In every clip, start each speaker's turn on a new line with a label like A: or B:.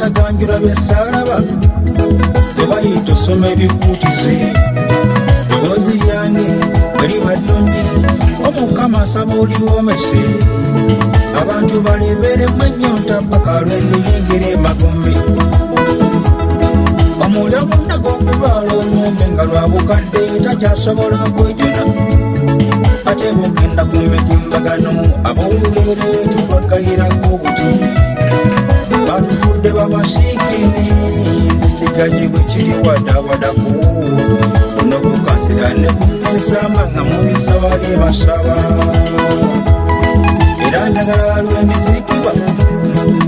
A: Ganjura besalaba tebayita osoma ebikuutize eddoboozi lyange bali baddungi omukama asaba oliwomese abantu baleberemu ennyonta paka lwendo yengera emagombe omulya munna gw'okubaala onyumbe nga lwa bukadde takyasobola kwejuna ate bw'ogenda ku mitimbagano ab'olulere tubagayirako obuti batufudde bamasiikini nzisigaji bwe kiri wadawadaku nokukansira ne kunesamba nga muyisa bali basaba era njagala lwendizikibwa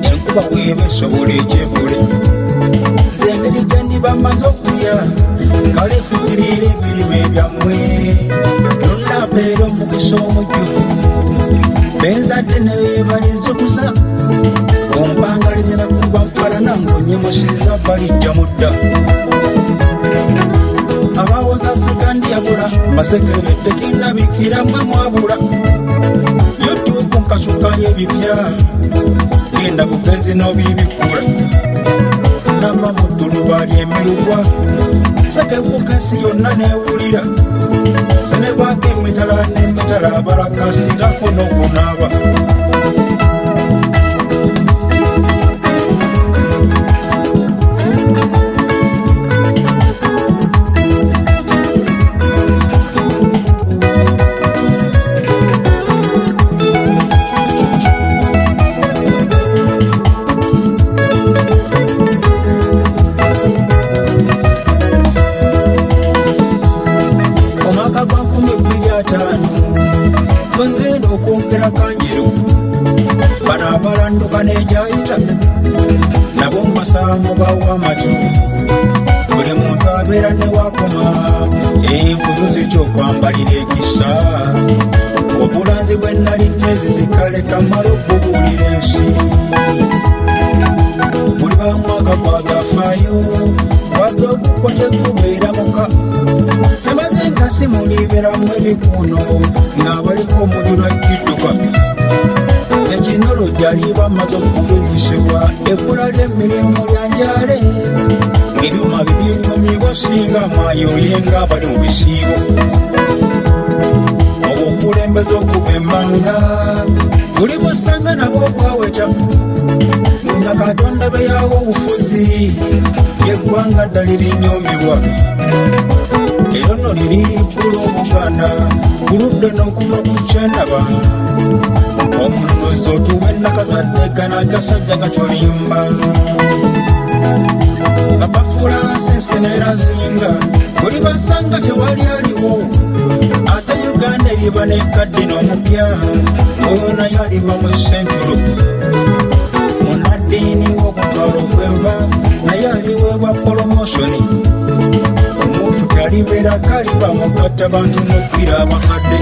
A: enkuba bweba esobola ekyekule nze engeri gye ndiba mmaze okulya kale fukirira ebirime byammwe nonnabeera omukisa omujjufu benzadde nebeebalizukusa ompangalize nakuba mpala nango nyemusiza balijja mudda abawoza sekandi yabula masekere tekindabikira mwe mwabula youtube nkasukayo ebipya genda bugenzi n'obibikula nava mu ttuluba ly'emirugwa sekebukesi yonna neewulira senebaka emitala n'emitala abalakasirako n'okunaaba Wengendo okwongera kanjiro bano abalanduka nejayita nabo mbasamu bawa amatu buli muntu abeera newakoma enkuduzi kyokwambalira ekisa obulanzi bwe nali nezizikale kamala okubuulira ensi buli bamwaka gwagafaayo wadde okukwa tekubeera muka semaze nga simuliberamu ebikuuno ng'abaliko omujulwa kidduka ekinolo gyali bamaze okubinyisibwa ebbula ly'emirimu lyanjale ng'ebyuma bibitumibwa singa mwayoye ng'abali mu bisiibo obukulembeze okuva emmanga buli busanga nabwo obwaweta nga katonda beyawo obufuzi yeggwanga ddali linyomibwa ero nno liri bbula obuganda buludde n'okuva ku kyenaba omunozi otuwe nakazwaddegana gasajja gatolimba abafulansi ensenerazinga buli basanga tewali aliwo ate uganda eriba nekadde n'omupya oyo naye aliba mu sentulo munaddiini w'okukala okwenva naye aliweebwa polomoshoni omufuti alibeera kaliba mugatta bantu n'okkira abakadde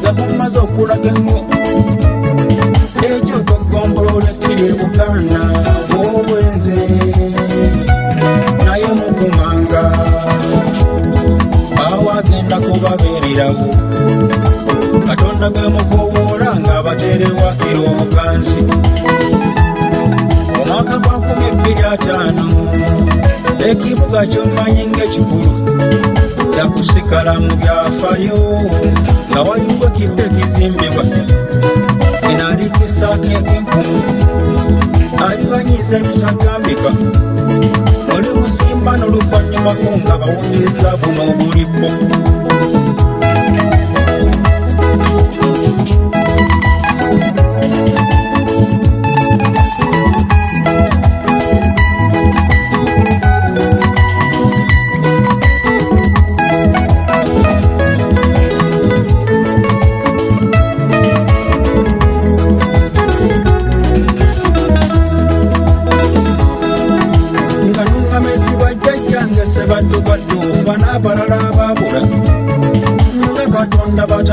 A: gakumaze okulaga engo ekyo togombolola ekkiri e buganda obwenze naye mukumanga awagenda kubabeererawo katonda gemukoboola ng'abaterewakira obuganzi omwaka gwa 2025 ekibuga ky'omanyi ng'ekikulu kyakusigala mu byafaayo nga waliwo ekidde ekizimbibwa inaalikisaako ek'enkumu alibanyiza ebitagambika oli busimba n'oluvannyumako nga bawunyiriza buno obulipo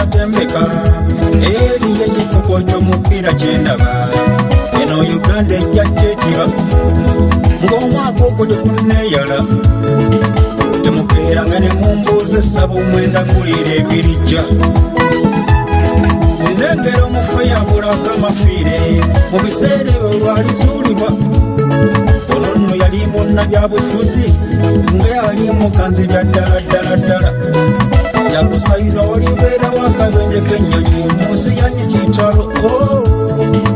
A: batembeka eri ekikopo ky'omupiira kyendaba eno Uganda ejja kyetiba ng'omwaka ogwo tegunneeyala temukeeranga ne mumbuuza essaba omwenda guliira ebirijja ndengera omufu eyabulako amafiire mu biseera ebyo lwalizuulibwa ono nno yali munnabyabufuzi nga yali mukanzi bya ddala yakusayirwa walibeerawo akabenje k'ennyonyi mu nsi yanyu kitalo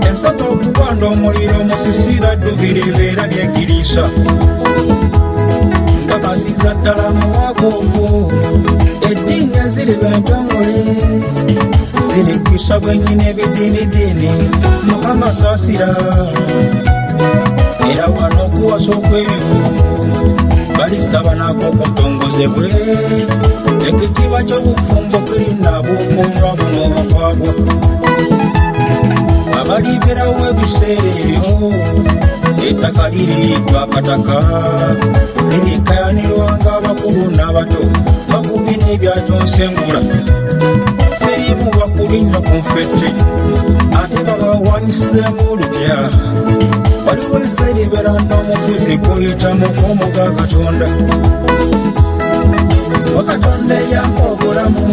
A: ensaza okubanda omuliro musisira ddubiri beera lyegiriisa nkakasiza ddala muwaako ogwo eddiini eziriba entongole zirigisa bwennyini ebidiinidiini Mukama saasira era wano okuwasa okw'ebivu balisaba nako okutongozebwe ekitiibwa ky'obufumbo kirinaabwokolwa buno obukwagwa abaliberawo ebiseera ebyo ettaka liriyiddwa akataka lirikayanirwanga abakulu n'abato bakubi n'ebyakyonsengula serimu bakulinnyo ku nfette ate babawanyisizeemu olupya waliwo eseribera n'omufuzi kuyitamu k'omuga Katonda wakatonda eyamba obulamu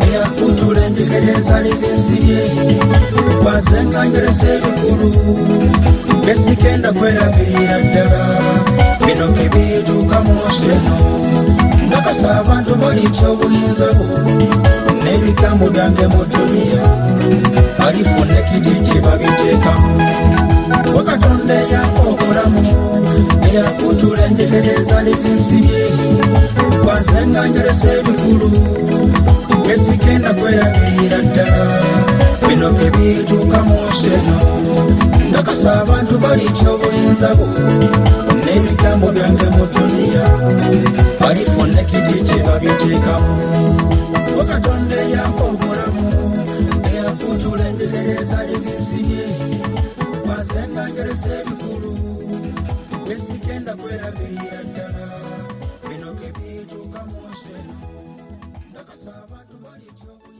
A: eyakutula enjegere ezali zinsibye kwazenganjeresa ebikulu besigenda kwerabirira ddala bino gebituuka mu nsi eno ngakasa abantu balitya obuyinza bwo n'ebigambo byange mu duniya alifuna ekiti kye babiteekamu wakatonda eyamba obulamu eyakutula enjegere ezali zinsibye kwazenganjeresa ebikulu besigenda kwerabirira ddala bino gebituuka mu nsi eno ngakasa abantu balitya obuyinza bwo n'ebigambo byange mu duniya balifuna ekiti kye babiteekamu wakatonda eyamba obulamu eyakutula enjegere ezali zinsibye kwazenganjeresa ebikulu besigenda kwerabirira ddala bino gebituuka mu nsi eno ngakasa abantu balitya obuyinza